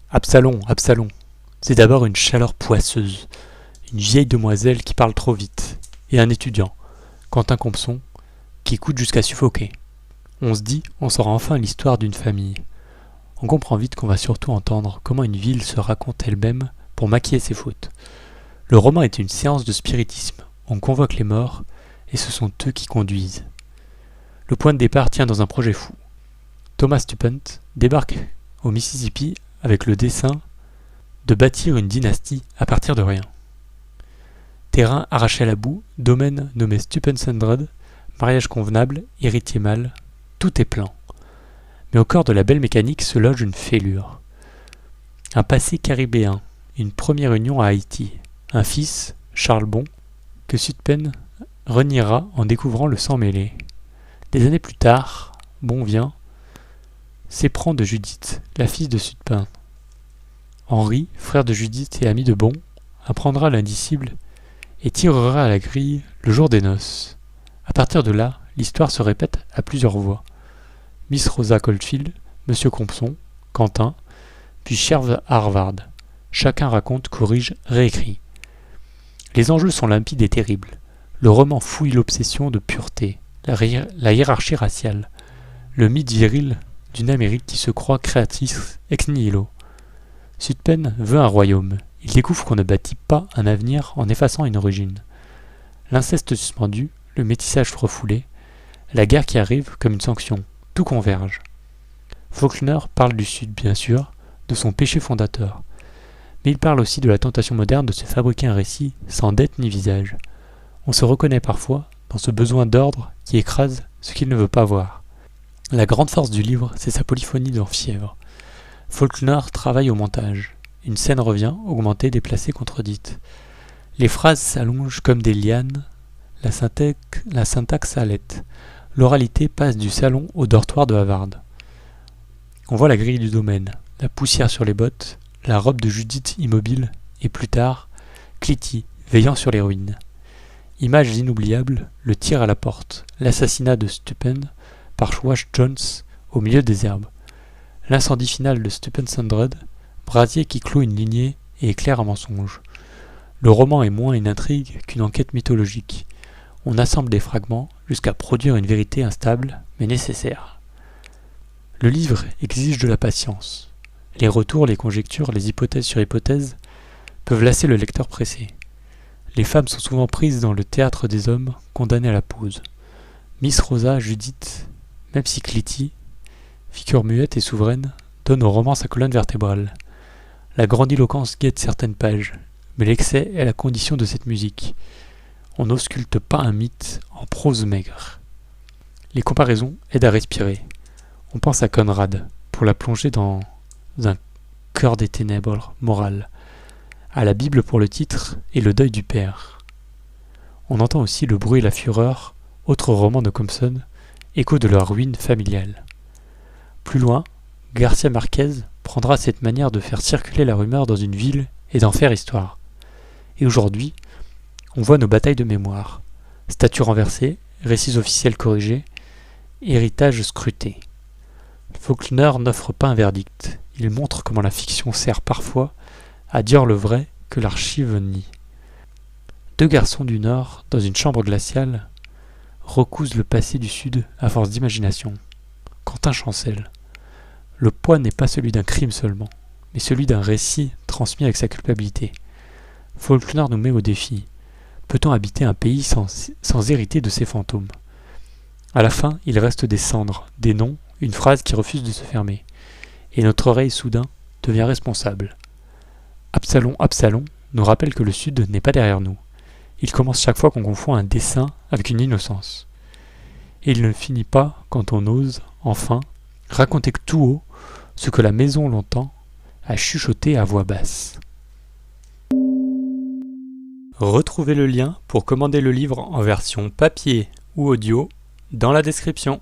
Absalom, Absalom. C'est d'abord une chaleur poisseuse, une vieille demoiselle qui parle trop vite, et un étudiant, Quentin Compson, qui écoute jusqu'à suffoquer. On se dit, on saura enfin l'histoire d'une famille. On comprend vite qu'on va surtout entendre comment une ville se raconte elle-même pour maquiller ses fautes. Le roman est une séance de spiritisme. On convoque les morts, et ce sont eux qui conduisent. Le point de départ tient dans un projet fou. Thomas Stupent débarque au Mississippi avec le dessein de bâtir une dynastie à partir de rien. Terrain arraché à la boue, domaine nommé Stupensundred, mariage convenable, héritier mâle, tout est plein. Mais au cœur de la belle mécanique se loge une fêlure. Un passé caribéen, une première union à Haïti, un fils, Charles Bon, que Stupens reniera en découvrant le sang mêlé. Des années plus tard, Bon vient, s'éprend de Judith, la fille de Stupens. Henri, frère de Judith et ami de Bon, apprendra l'indicible et tirera à la grille le jour des noces. À partir de là, l'histoire se répète à plusieurs voix. Miss Rosa Coldfield, Monsieur Compson, Quentin, puis Cherve Harvard. Chacun raconte, corrige, réécrit. Les enjeux sont limpides et terribles. Le roman fouille l'obsession de pureté, la hiérarchie raciale, le mythe viril d'une Amérique qui se croit créatrice ex nihilo. Stupens veut un royaume. Il découvre qu'on ne bâtit pas un avenir en effaçant une origine. L'inceste suspendu, le métissage refoulé, la guerre qui arrive comme une sanction, tout converge. Faulkner parle du Sud, bien sûr, de son péché fondateur. Mais il parle aussi de la tentation moderne de se fabriquer un récit sans dette ni visage. On se reconnaît parfois dans ce besoin d'ordre qui écrase ce qu'il ne veut pas voir. La grande force du livre, c'est sa polyphonie d'orfièvre. Faulkner travaille au montage. Une scène revient, augmentée, déplacée, contredite. Les phrases s'allongent comme des lianes, la syntaxe s'allète. L'oralité passe du salon au dortoir de Harvard. On voit la grille du domaine, la poussière sur les bottes, la robe de Judith immobile, et plus tard, Clitty, veillant sur les ruines. Images inoubliables, le tir à la porte, l'assassinat de Stupens par Wash Jones au milieu des herbes. L'incendie final de Stupensundred, brasier qui clôt une lignée et éclaire un mensonge. Le roman est moins une intrigue qu'une enquête mythologique. On assemble des fragments jusqu'à produire une vérité instable mais nécessaire. Le livre exige de la patience. Les retours, les conjectures, les hypothèses sur hypothèses peuvent lasser le lecteur pressé. Les femmes sont souvent prises dans le théâtre des hommes, condamnés à la pause. Miss Rosa, Judith, même si Clitty, figure muette et souveraine, donne au roman sa colonne vertébrale. La grandiloquence guette certaines pages, mais l'excès est la condition de cette musique. On n'ausculte pas un mythe en prose maigre. Les comparaisons aident à respirer. On pense à Conrad, pour la plonger dans un cœur des ténèbres morales, à la Bible pour le titre et le deuil du père. On entend aussi Le bruit et la fureur, autre roman de Compson, écho de leur ruine familiale. Plus loin, Garcia Marquez prendra cette manière de faire circuler la rumeur dans une ville et d'en faire histoire. Et aujourd'hui, on voit nos batailles de mémoire, statues renversées, récits officiels corrigés, héritage scruté. Faulkner n'offre pas un verdict, il montre comment la fiction sert parfois à dire le vrai que l'archive nie. Deux garçons du Nord, dans une chambre glaciale, recousent le passé du Sud à force d'imagination. Quentin chancelle. Le poids n'est pas celui d'un crime seulement, mais celui d'un récit transmis avec sa culpabilité. Faulkner nous met au défi. Peut-on habiter un pays sans hériter de ses fantômes ? À la fin, il reste des cendres, des noms, une phrase qui refuse de se fermer. Et notre oreille soudain devient responsable. Absalom, Absalom nous rappelle que le Sud n'est pas derrière nous. Il commence chaque fois qu'on confond un dessein avec une innocence. Et il ne finit pas quand on ose, enfin, raconter tout haut ce que la maison longtemps a chuchoté à voix basse. Retrouvez le lien pour commander le livre en version papier ou audio dans la description.